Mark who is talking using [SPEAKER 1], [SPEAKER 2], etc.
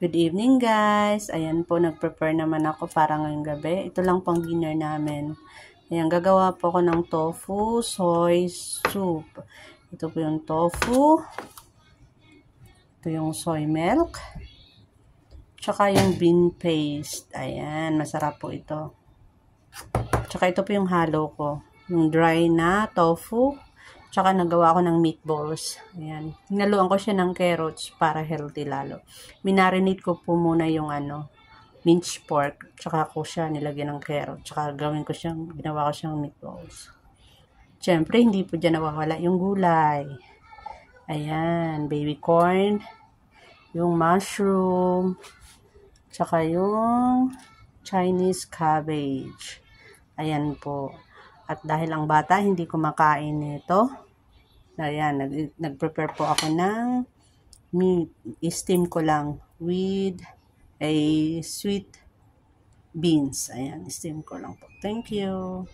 [SPEAKER 1] Good evening guys! Ayan po, nag-prepare naman ako para ngayong gabi. Ito lang pang dinner namin. Ayan, gagawa po ako ng tofu soy soup. Ito po yung tofu. Ito yung soy milk. Tsaka yung bean paste. Ayan, masarap po ito. Tsaka ito po yung halo ko. Yung dry na tofu. Tsaka nagawa ako ng meatballs. Ayan. Hinaluan ko siya ng carrots para healthy lalo. Minarinate ko po muna yung minced pork. Tsaka ko siya nilagyan ng carrot. Tsaka ginawa ko siyang meatballs. Siyempre, hindi po dyan nawawala yung gulay. Ayan. Baby corn. Yung mushroom. Tsaka yung Chinese cabbage. Ayan po. At dahil ang bata hindi kumakain nito, ayan, nag-prepare po ako ng meat. I-steam ko lang with a sweet beans. Ayan, steam ko lang po. Thank you.